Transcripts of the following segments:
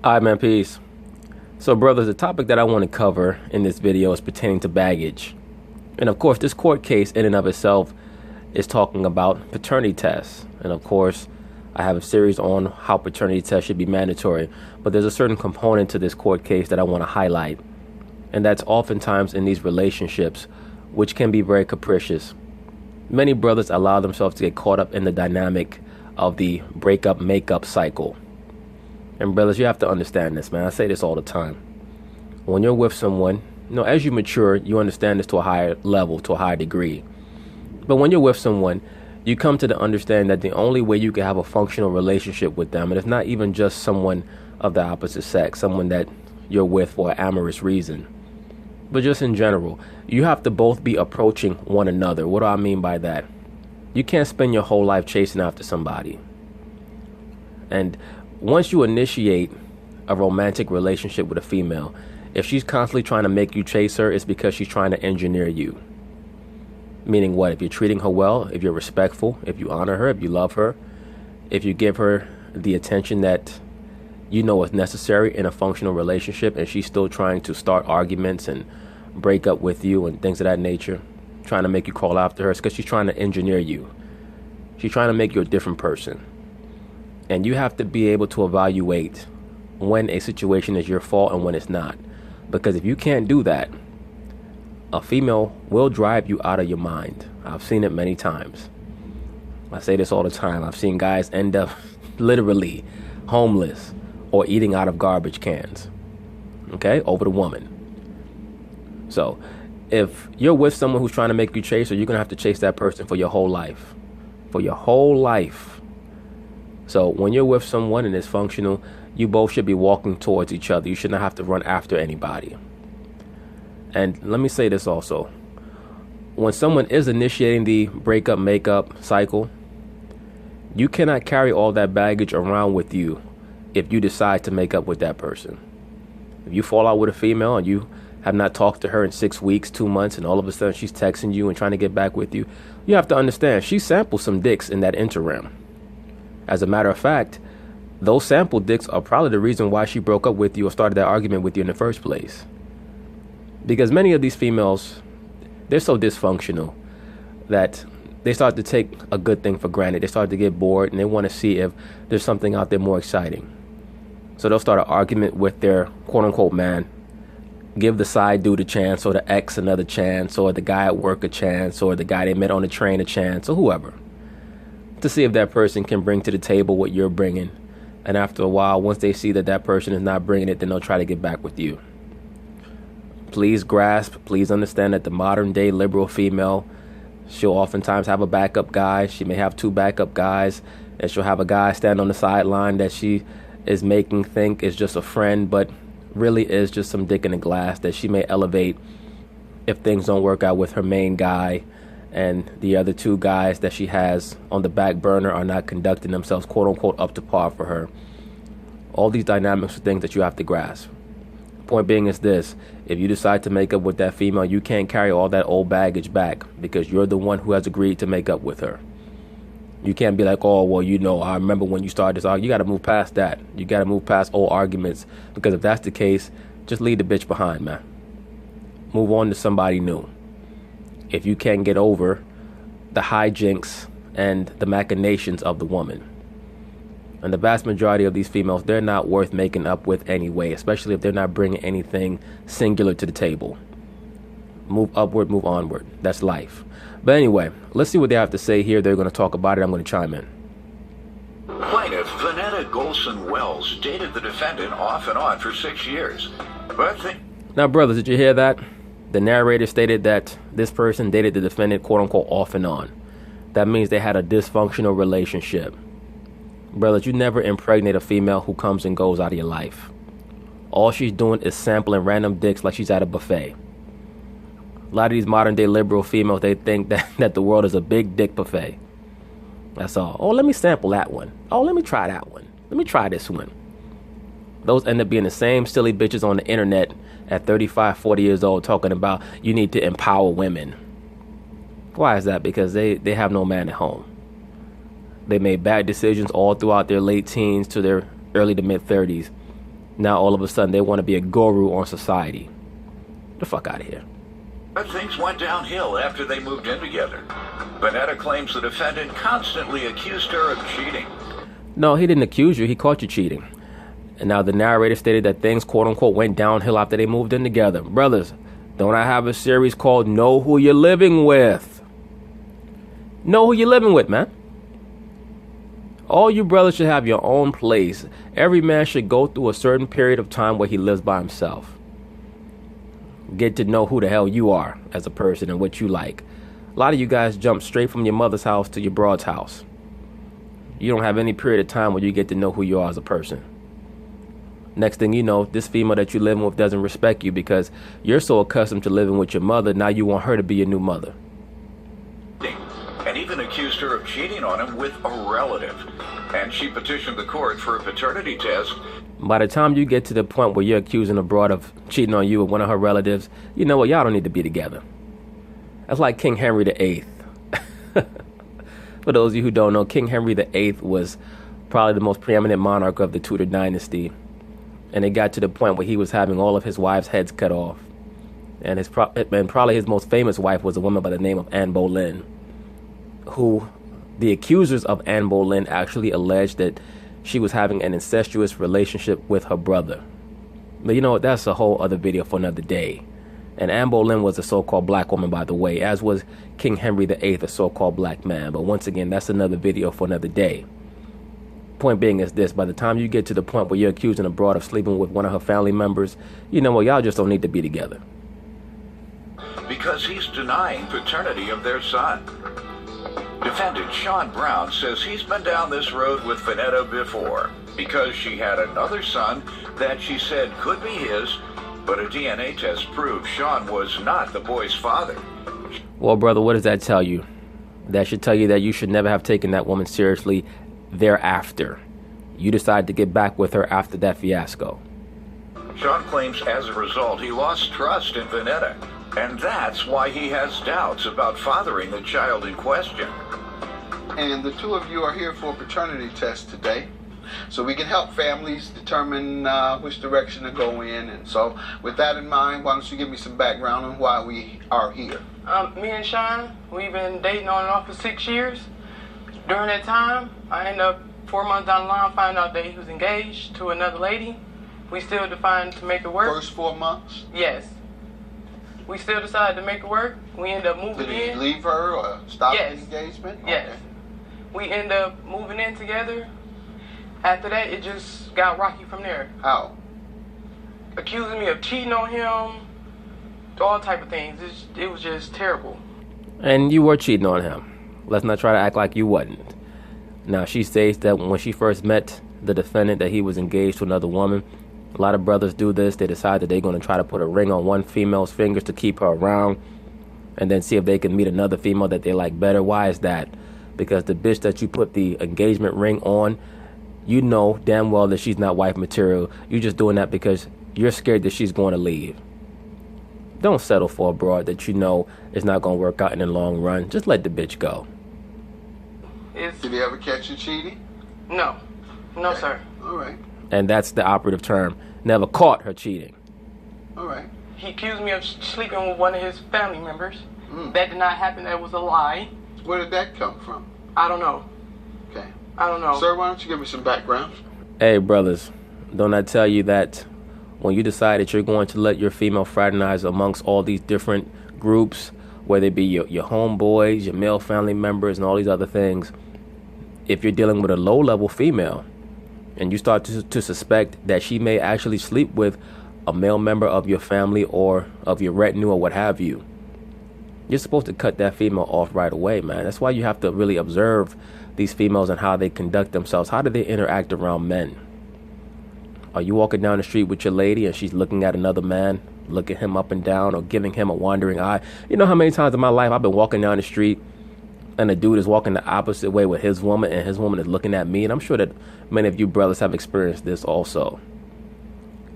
Hi, man, peace. So, brothers, the topic that I want to cover in this video is pertaining to baggage. And of course, this court case in and of itself is talking about paternity tests. And of course, I have a series on how paternity tests should be mandatory. But there's a certain component to this court case that I want to highlight. And that's oftentimes in these relationships, which can be very capricious. Many brothers allow themselves to get caught up in the dynamic of the breakup makeup cycle. And brothers, you have to understand this, man. I say this all the time. When you're with someone, as you mature, you understand this to a higher level, to a higher degree. But when you're with someone, you come to the understanding that the only way you can have a functional relationship with them, and it's not even just someone of the opposite sex, someone that you're with for an amorous reason, but just in general, you have to both be approaching one another. What do I mean by that? You can't spend your whole life chasing after somebody. And once you initiate a romantic relationship with a female, if she's constantly trying to make you chase her, it's because she's trying to engineer you. Meaning what? If you're treating her well, if you're respectful, if you honor her, if you love her, if you give her the attention that you know is necessary in a functional relationship, and she's still trying to start arguments and break up with you and things of that nature, trying to make you crawl after her, it's because she's trying to engineer you. She's trying to make you a different person. And you have to be able to evaluate when a situation is your fault and when it's not. Because if you can't do that, a female will drive you out of your mind. I've seen it many times. I say this all the time. I've seen guys end up literally homeless or eating out of garbage cans, over the woman. So if you're with someone who's trying to make you chase her, you're going to have to chase that person for your whole life. For your whole life. So when you're with someone and it's functional, you both should be walking towards each other. You should not have to run after anybody. And let me say this also. When someone is initiating the breakup makeup cycle, you cannot carry all that baggage around with you if you decide to make up with that person. If you fall out with a female and you have not talked to her in 6 weeks, 2 months, and all of a sudden she's texting you and trying to get back with you, you have to understand she sampled some dicks in that interim. As a matter of fact, those sample dicks are probably the reason why she broke up with you or started that argument with you in the first place. Because many of these females, they're so dysfunctional that they start to take a good thing for granted. They start to get bored and they want to see if there's something out there more exciting. So they'll start an argument with their quote unquote man, give the side dude a chance, or the ex another chance, or the guy at work a chance, or the guy they met on the train a chance, or whoever, to see if that person can bring to the table what you're bringing. And after a while, once they see that that person is not bringing it, then they'll try to get back with you. Please please understand that the modern day liberal female, she'll oftentimes have a backup guy. She may have 2 backup guys, and she'll have a guy stand on the sideline that she is making think is just a friend, but really is just some dick in a glass that she may elevate if things don't work out with her main guy. And the other 2 guys that she has on the back burner are not conducting themselves quote unquote up to par for her. All these dynamics are things that you have to grasp. Point being is this: if you decide to make up with that female, you can't carry all that old baggage back because you're the one who has agreed to make up with her. You can't be like, oh, well, I remember when you started this argument. You got to move past that. You got to move past old arguments, because if that's the case, just leave the bitch behind, man. Move on to somebody new. If you can't get over the hijinks and the machinations of the woman. And the vast majority of these females, they're not worth making up with anyway, especially if they're not bringing anything singular to the table. Move upward, move onward. That's life. But anyway, let's see what they have to say here. They're going to talk about it. I'm going to chime in. Plaintiff Vanetta Golson Wells dated the defendant off and on for 6 years. Now, brothers, did you hear that? The narrator stated that this person dated the defendant, quote unquote, off and on. That means they had a dysfunctional relationship. Brothers, you never impregnate a female who comes and goes out of your life. All she's doing is sampling random dicks like she's at a buffet. A lot of these modern day liberal females, they think that the world is a big dick buffet. That's all. Oh, let me sample that one. Oh, let me try that one. Let me try this one. Those end up being the same silly bitches on the internet at 35, 40 years old talking about you need to empower women. Why is that? Because they have no man at home. They made bad decisions all throughout their late teens to their early to mid 30s. Now all of a sudden they want to be a guru on society. The fuck out of here. But things went downhill after they moved in together. Vanetta claims the defendant constantly accused her of cheating. No, he didn't accuse you. He caught you cheating. And now the narrator stated that things, quote unquote, went downhill after they moved in together. Brothers, don't I have a series called Know Who You're Living With? Know who you're living with, man. All you brothers should have your own place. Every man should go through a certain period of time where he lives by himself. Get to know who the hell you are as a person and what you like. A lot of you guys jump straight from your mother's house to your broad's house. You don't have any period of time where you get to know who you are as a person. Next thing you know, this female that you're living with doesn't respect you because you're so accustomed to living with your mother, now you want her to be your new mother. And even accused her of cheating on him with a relative. And she petitioned the court for a paternity test. By the time you get to the point where you're accusing a broad of cheating on you with one of her relatives, you know what? Y'all don't need to be together. That's like King Henry VIII. For those of you who don't know, King Henry VIII was probably the most preeminent monarch of the Tudor dynasty. And it got to the point where he was having all of his wives' heads cut off. And probably his most famous wife was a woman by the name of Anne Boleyn, who the accusers of Anne Boleyn actually alleged that she was having an incestuous relationship with her brother. But you know what? That's a whole other video for another day. And Anne Boleyn was a so-called black woman, by the way, as was King Henry VIII, a so-called black man. But once again, that's another video for another day. Point being is this: by the time you get to the point where you're accusing a broad of sleeping with one of her family members, you know what? Y'all just don't need to be together. Because he's denying paternity of their son. Defendant Sean Brown says he's been down this road with Vanetta before because she had another son that she said could be his, but a DNA test proved Sean was not the boy's father. Well, brother, what does that tell you? That should tell you that you should never have taken that woman seriously thereafter. You decided to get back with her after that fiasco. Sean claims as a result he lost trust in Vanetta, and that's why he has doubts about fathering the child in question. And the two of you are here for a paternity test today, so we can help families determine which direction to go in. And so with that in mind, why don't you give me some background on why we are here? Me and Sean, we've been dating on and off for 6 years. During that time, I ended up 4 months down the line finding out that he was engaged to another lady. We still decided to make it work. First 4 months? Yes. We still decided to make it work. We ended up moving in. Did he leave her or stop Yes. the engagement? Yes. Okay. We ended up moving in together. After that, it just got rocky from there. How? Accusing me of cheating on him, all type of things. It was just terrible. And you were cheating on him. Let's not try to act like you wasn't. Now, she states that when she first met the defendant that he was engaged to another woman. A lot of brothers do this. They decide that they're going to try to put a ring on one female's fingers to keep her around and then see if they can meet another female that they like better. Why is that? Because the bitch that you put the engagement ring on, you know damn well that she's not wife material. You're just doing that because you're scared that she's going to leave. Don't settle for a broad that you know is not going to work out in the long run. Just let the bitch go. Did he ever catch you cheating? No. No, Okay. sir. All right. And that's the operative term. Never caught her cheating. All right. He accused me of sleeping with one of his family members. Mm. That did not happen. That was a lie. Where did that come from? I don't know. Okay. I don't know. Sir, why don't you give me some background? Hey, brothers, don't I tell you that when you decide that you're going to let your female fraternize amongst all these different groups, whether it be your homeboys, your male family members, and all these other things, if you're dealing with a low-level female and you start to suspect that she may actually sleep with a male member of your family or of your retinue or what have you, you're supposed to cut that female off right away, man. That's why you have to really observe these females and how they conduct themselves. How do they interact around men? Are you walking down the street with your lady and she's looking at another man, looking him up and down or giving him a wandering eye? You know how many times in my life I've been walking down the street and a dude is walking the opposite way with his woman and his woman is looking at me? And I'm sure that many of you brothers have experienced this also.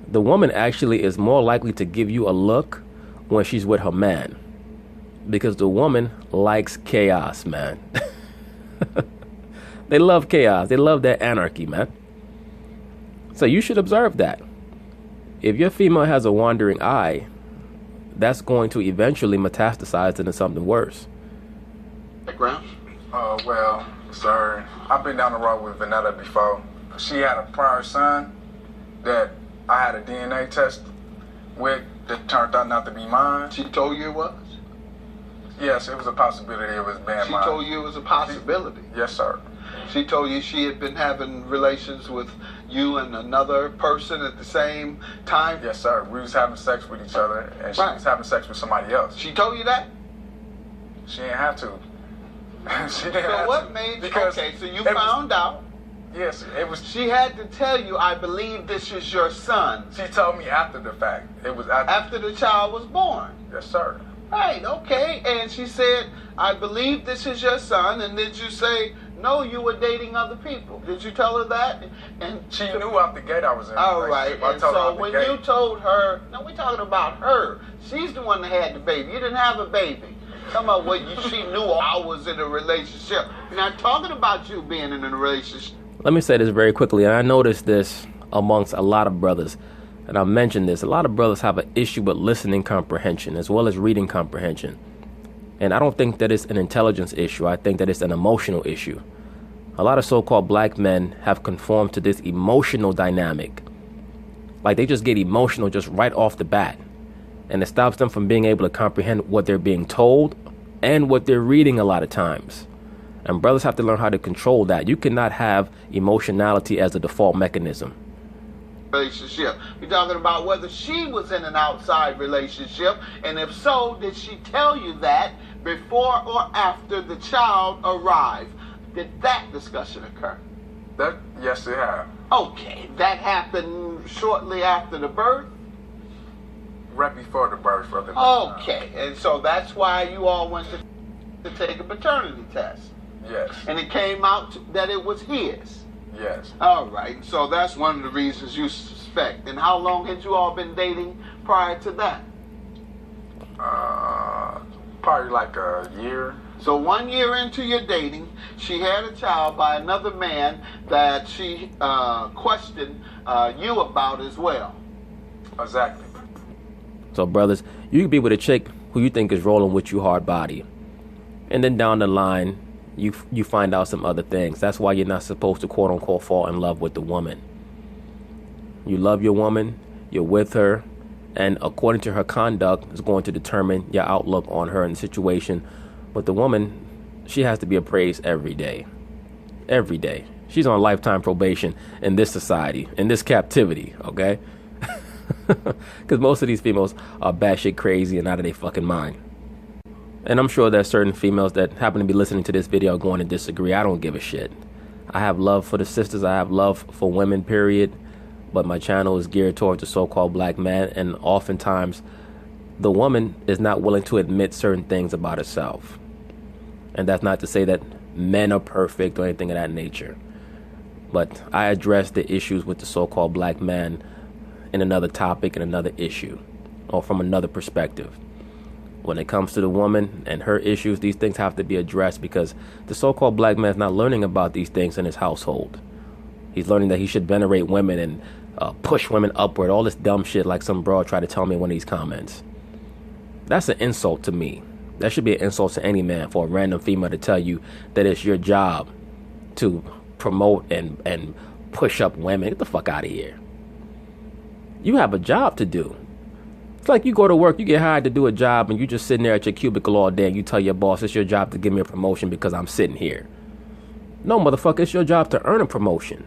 The woman actually is more likely to give you a look when she's with her man, because the woman likes chaos, man. They love chaos. They love that anarchy, man. So you should observe that. if your female has a wandering eye, that's going to eventually metastasize into something worse. Background? Well, sir, I've been down the road with Vanetta before. She had a prior son that I had a DNA test with that turned out not to be mine. She told you it was? Yes, it was a possibility it was being She mine. told you it was a possibility? Yes, sir. She told you she had been having relations with you and another person at the same time? Yes, sir. We was having sex with each other, and she was having sex with somebody else. She told you that? She didn't have to. She didn't have So what to. made you, Because okay, so you it was- found out. Yes, it was. She had to tell you, I believe this is your son. She told me after the fact. It was After the child was born. Yes, sir. Right, okay. And she said, I believe this is your son. And did you say, no, you were dating other people? Did you tell her that? And She knew out the gate I was in a all right. relationship. I And told her so out the when gate. you told her, no, we're talking about her. She's the one that had the baby. You didn't have a baby. Talking about what she knew I was in a relationship. We're not talking about you being in a relationship. Let me say this very quickly, and I noticed this amongst a lot of brothers, and I mentioned this. A lot of brothers have an issue with listening comprehension as well as reading comprehension. And I don't think that it's an intelligence issue. I think that it's an emotional issue. A lot of so-called black men have conformed to this emotional dynamic. Like they just get emotional just right off the bat. And it stops them from being able to comprehend what they're being told and what they're reading a lot of times. And brothers have to learn how to control that. You cannot have emotionality as a default mechanism. Relationship. We're talking about whether she was in an outside relationship, and if so, did she tell you that before or after the child arrived? Did that discussion occur? Yes, it had. Okay, that happened shortly after the birth? Right before the birth of the Okay, and so that's why you all went to take a paternity test. Yes. And it came out that it was his. Yes. All right, so that's one of the reasons you suspect. And how long had you all been dating prior to that? Probably like a year. So 1 year into your dating, she had a child by another man that she questioned you about as well. Exactly. So brothers, you can be with a chick who you think is rolling with you hard body. And then down the line, you find out some other things. That's why you're not supposed to quote unquote fall in love with the woman. You love your woman, you're with her, and according to her conduct is going to determine your outlook on her and the situation. But the woman, she has to be appraised every day. Every day. She's on lifetime probation in this society, in this captivity, okay? Because most of these females are batshit crazy and out of their fucking mind. And I'm sure there's certain females that happen to be listening to this video are going to disagree. I don't give a shit. I have love for the sisters. I have love for women, period. But my channel is geared towards the so-called black man. And oftentimes, the woman is not willing to admit certain things about herself. And that's not to say that men are perfect or anything of that nature. But I address the issues with the so-called black man in another topic and another issue, or from another perspective. When it comes to the woman and her issues, these things have to be addressed because the so-called black man is not learning about these things in his household. He's learning that he should venerate women and push women upward, all this dumb shit like some bro tried to tell me in one of these comments. That's an insult to me. That should be an insult to any man for a random female to tell you that it's your job to promote and push up women. Get the fuck out of here. You have a job to do. It's like you go to work, you get hired to do a job, and you just sitting there at your cubicle all day, and you tell your boss it's your job to give me a promotion because I'm sitting here. No, motherfucker, it's your job to earn a promotion.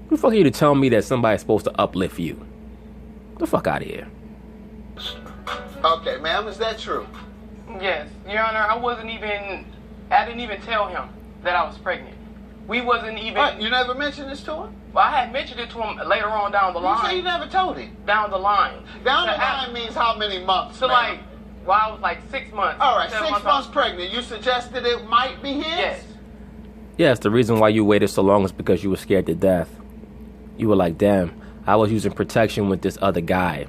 Who the fuck are you to tell me that somebody's supposed to uplift you? Get the fuck out of here. Okay, ma'am, is that true? Yes, Your Honor, I didn't even tell him that I was pregnant. We wasn't even... What, you never mentioned this to him? Well, I had mentioned it to him later on down the You line. say you never told him. Down the line. Down the So line means how many months, So ma'am? like, well, I was like 6 months. All right, 7 6 months pregnant. You suggested it might be his? Yes. Yes, the reason why you waited so long is because you were scared to death. You were like, damn, I was using protection with this other guy.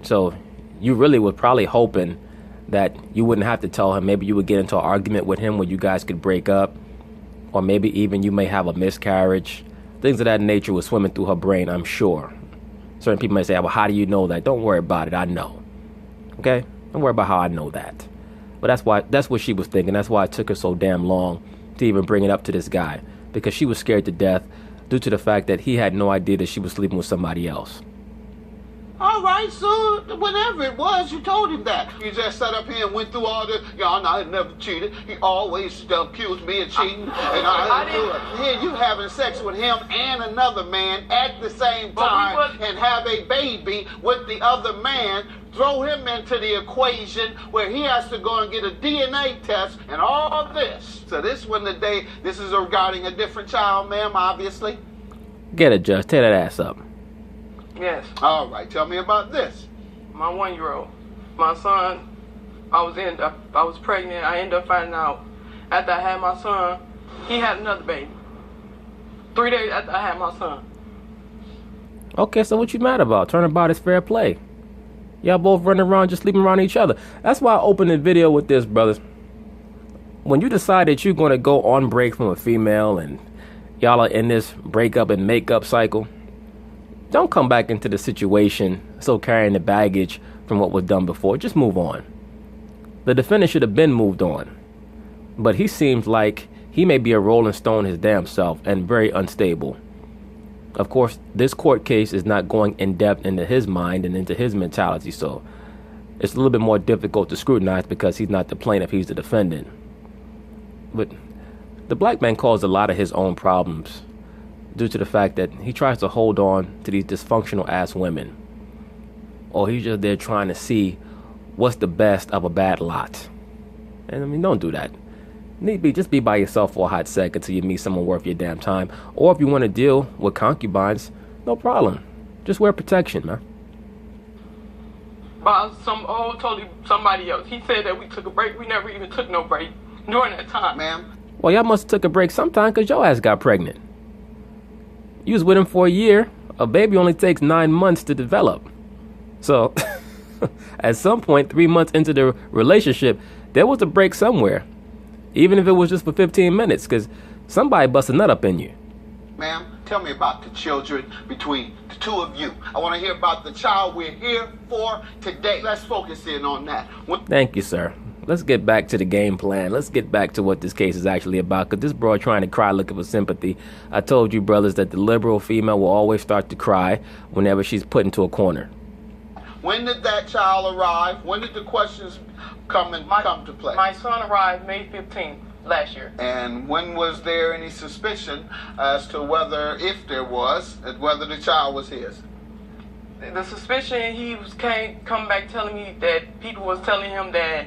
So you really were probably hoping that you wouldn't have to tell him. Maybe you would get into an argument with him where you guys could break up. Or maybe even you may have a miscarriage. Things of that nature were swimming through her brain, I'm sure. Certain people may say, well, how do you know that? Don't worry about it. I know. Okay? Don't worry about how I know that. But that's what she was thinking. That's why it took her so damn long to even bring it up to this guy. Because she was scared to death due to the fact that he had no idea that she was sleeping with somebody else. All right, so whatever it was, you told him that. You just sat up here and went through all the, I never cheated. He always accused me of cheating, and I didn't do it. Here you having sex with him and another man at the same time and have a baby with the other man, throw him into the equation where he has to go and get a DNA test and all this. So this is regarding a different child, ma'am, obviously. Get it, Judge. Tear that ass up. Yes. All right, tell me about this. My 1-year-old. My son, I was pregnant. I ended up finding out after I had my son, he had another baby. 3 days after I had my son. Okay, so what you mad about? Turnabout is fair play. Y'all both running around just sleeping around each other. That's why I opened the video with this, brothers. When you decide that you're going to go on break from a female and y'all are in this breakup and makeup cycle, don't come back into the situation still carrying the baggage from what was done before. Just move on. The defendant should have been moved on. But he seems like he may be a rolling stone his damn self and very unstable. Of course, this court case is not going in depth into his mind and into his mentality, so it's a little bit more difficult to scrutinize because he's not the plaintiff, he's the defendant. But the black man caused a lot of his own problems due to the fact that he tries to hold on to these dysfunctional ass women. Or he's just there trying to see what's the best of a bad lot. And I mean, don't do that. Need be, just be by yourself for a hot second till you meet someone worth your damn time. Or if you want to deal with concubines, no problem. Just wear protection, man. But totally somebody else. He said that we took a break. We never even took no break during that time. Ma'am? Well, y'all must have took a break sometime because your ass got pregnant. You was with him for a year. A baby only takes 9 months to develop. So, at some point, 3 months into the relationship, there was a break somewhere. Even if it was just for 15 minutes, because somebody busted a nut up in you. Ma'am, tell me about the children between the two of you. I want to hear about the child we're here for today. Let's focus in on that. Thank you, sir. Let's get back to the game plan. Let's get back to what this case is actually about, because this bro trying to cry looking for sympathy. I told you, brothers, that the liberal female will always start to cry whenever she's put into a corner. When did that child arrive? When did the questions come to play? My son arrived May 15th last year. And when was there any suspicion as to whether, if there was, whether the child was his? The suspicion, he come back telling me that people was telling him that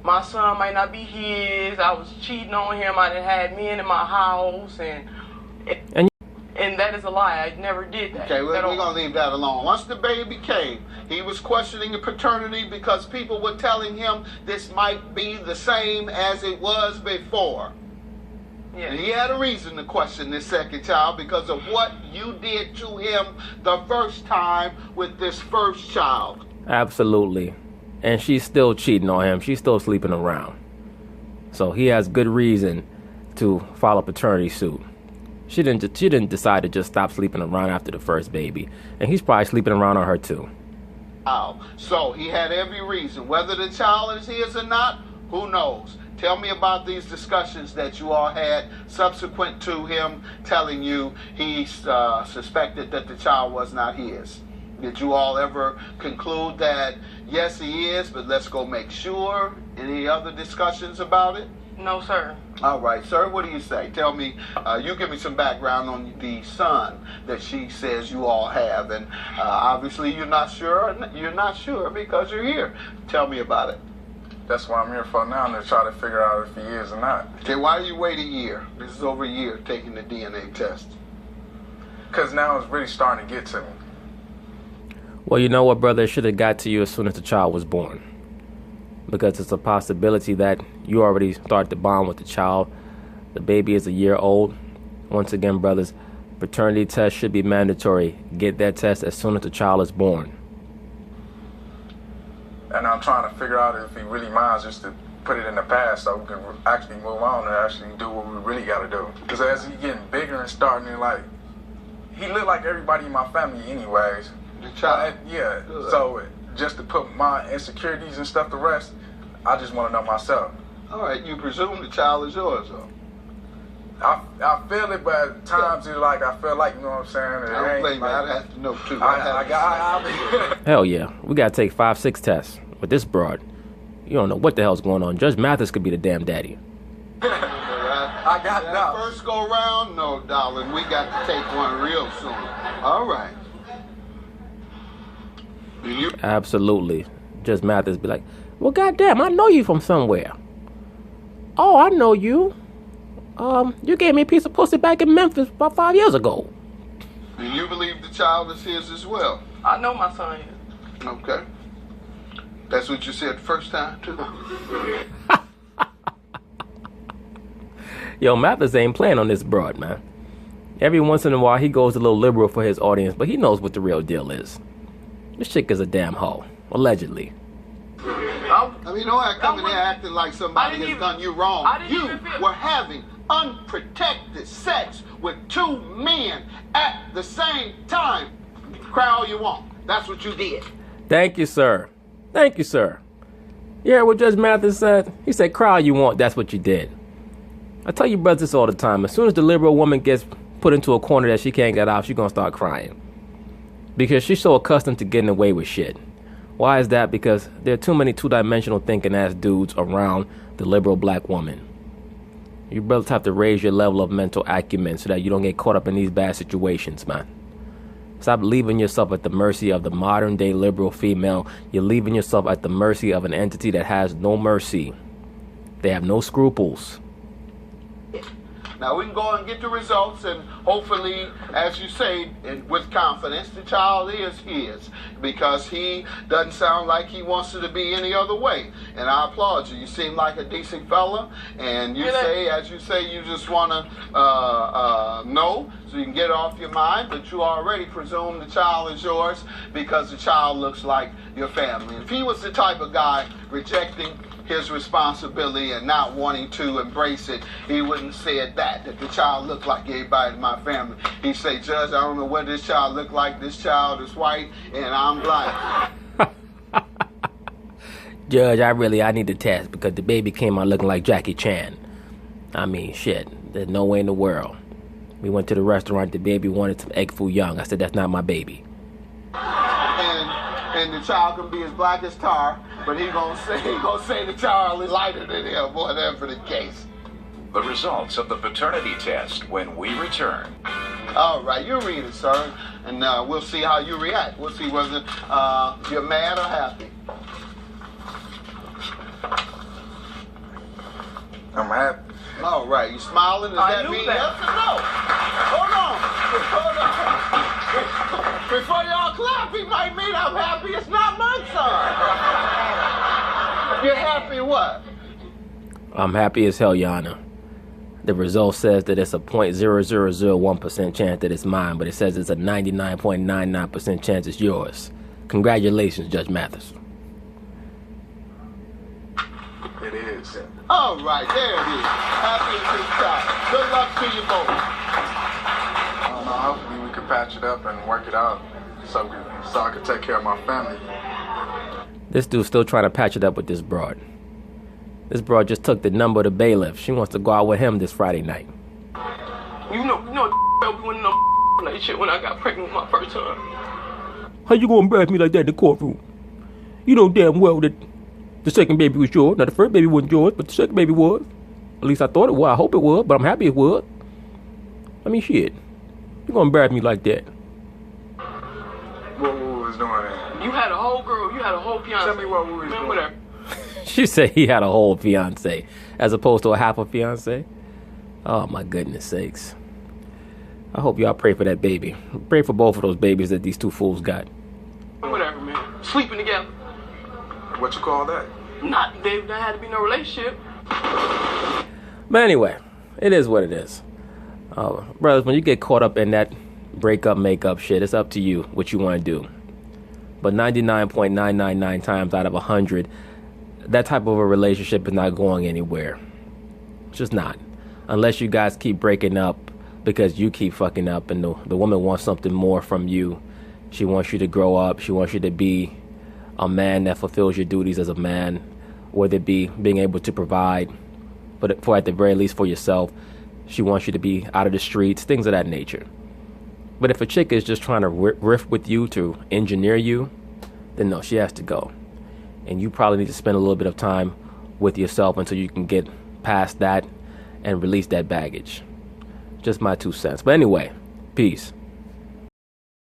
my son might not be his. I was cheating on him. I done had men in my house, and that is a lie. I never did that. Okay, we're going to leave that alone. Once the baby came, he was questioning the paternity because people were telling him this might be the same as it was before. Yes. And he had a reason to question this second child because of what you did to him the first time with this first child. Absolutely. And she's still cheating on him. She's still sleeping around. So he has good reason to file a paternity suit. She didn't decide to just stop sleeping around after the first baby. And he's probably sleeping around on her too. Oh, so he had every reason. Whether the child is his or not, who knows? Tell me about these discussions that you all had subsequent to him telling you he suspected that the child was not his. Did you all ever conclude that, yes, he is, but let's go make sure? Any other discussions about it? No, sir. All right, sir, what do you say? Tell me, you give me some background on the son that she says you all have. And obviously you're not sure because you're here. Tell me about it. That's what I'm here for now, to try to figure out if he is or not. Okay, why do you wait a year? This is over a year taking the DNA test. Because now it's really starting to get to me. Well, you know what, brother? It should have got to you as soon as the child was born. Because it's a possibility that you already started to bond with the child. The baby is a year old. Once again, brothers, paternity test should be mandatory. Get that test as soon as the child is born. And I'm trying to figure out if he really minds just to put it in the past so we can actually move on and actually do what we really got to do. Because as he's getting bigger and starting to he looked like everybody in my family anyways. The child. Yeah. Good. So just to put my insecurities and stuff to rest, I just want to know myself. All right, you presume the child is yours, though. I feel it, but at times it's like I feel like, you know what I'm saying? I don't blame you. I'd have to know too. Hell yeah, we gotta take 5-6 tests with this broad. You don't know what the hell's going on. Judge Mathis could be the damn daddy. I got that first go round, no, darling. We got to take one real soon. All right. Absolutely. Judge Mathis be like, well, goddamn, I know you from somewhere. Oh, I know you. You gave me a piece of pussy back in Memphis about 5 years ago. Do you believe the child is his as well? I know my son is. Okay. That's what you said the first time, too? Yo, Mathis ain't playing on this broad, man. Every once in a while, he goes a little liberal for his audience, but he knows what the real deal is. This chick is a damn hoe, allegedly. I mean, don't act coming here acting like somebody has done you wrong. You were having unprotected sex with 2 men at the same time. Cry all you want. That's what you did. Thank you, sir. Thank you, sir. You heard what Judge Mathis said? He said, cry all you want, that's what you did. I tell you brothers this all the time. As soon as the liberal woman gets put into a corner that she can't get out, she's going to start crying. Because she's so accustomed to getting away with shit. Why is that? Because there are too many two-dimensional thinking ass dudes around the liberal black woman. You brothers have to raise your level of mental acumen so that you don't get caught up in these bad situations, man. Stop leaving yourself at the mercy of the modern day liberal female. You're leaving yourself at the mercy of an entity that has no mercy. They have no scruples. Now we can go and get the results, and hopefully, as you say, and with confidence, the child is his, because he doesn't sound like he wants it to be any other way. And I applaud you. You seem like a decent fella, and you say, as you say, you just want to know, so you can get it off your mind, but you already presume the child is yours because the child looks like your family. If he was the type of guy rejecting his responsibility and not wanting to embrace it, he wouldn't say that the child looked like everybody in my family. He'd say, Judge, I don't know what this child looked like. This child is white and I'm black. Judge, I need to test because the baby came out looking like Jackie Chan. I mean, shit, there's no way in the world. We went to the restaurant, the baby wanted some egg foo young. I said, that's not my baby. And the child can be as black as tar, but he gonna say the child is lighter than him, whatever the case. The results of the paternity test when we return. All right, you read it, sir, and we'll see how you react. We'll see whether you're mad or happy. I'm happy. All right, you smiling? Does that mean yes or no? Hold on. Before y'all clap, he might mean I'm happy it's not my son. You're happy what? I'm happy as hell, Your Honor. The result says that it's a 0.0001% chance that it's mine, but it says it's a 99.99% chance it's yours. Congratulations, Judge Mathis. It is. All right, there it is. Happy as his child. Good luck to you both. I don't know, hopefully we can patch it up and work it out so I can take care of my family. This dude's still trying to patch it up with this broad. This broad just took the number of the bailiff. She wants to go out with him this Friday night. You know, we went in no relationship when I got pregnant with my first son. How you gonna embarrass me like that in the courtroom? You know damn well that the second baby was yours. Now, the first baby wasn't yours, but the second baby was. At least I thought it was. I hope it was, but I'm happy it was. I mean, shit. You gonna embarrass me like that? What we was doing then? You had a whole girl. You had a whole fiance. Tell me what we was doing. Whatever. She said he had a whole fiance as opposed to a half a fiance. Oh, my goodness sakes. I hope y'all pray for that baby. Pray for both of those babies that these two fools got. Whatever, man. Sleeping together. What you call that? There had to be no relationship. But anyway, it is what it is. Brothers, when you get caught up in that breakup, makeup shit, it's up to you what you want to do. But 99.999 times out of 100, that type of a relationship is not going anywhere. It's just not. Unless you guys keep breaking up because you keep fucking up and the woman wants something more from you. She wants you to grow up. She wants you to be a man that fulfills your duties as a man, whether it be being able to provide, but for at the very least for yourself. She wants you to be out of the streets, things of that nature. But if a chick is just trying to riff with you to engineer you, then no, she has to go. And you probably need to spend a little bit of time with yourself until you can get past that and release that baggage. Just my 2 cents. But anyway, peace.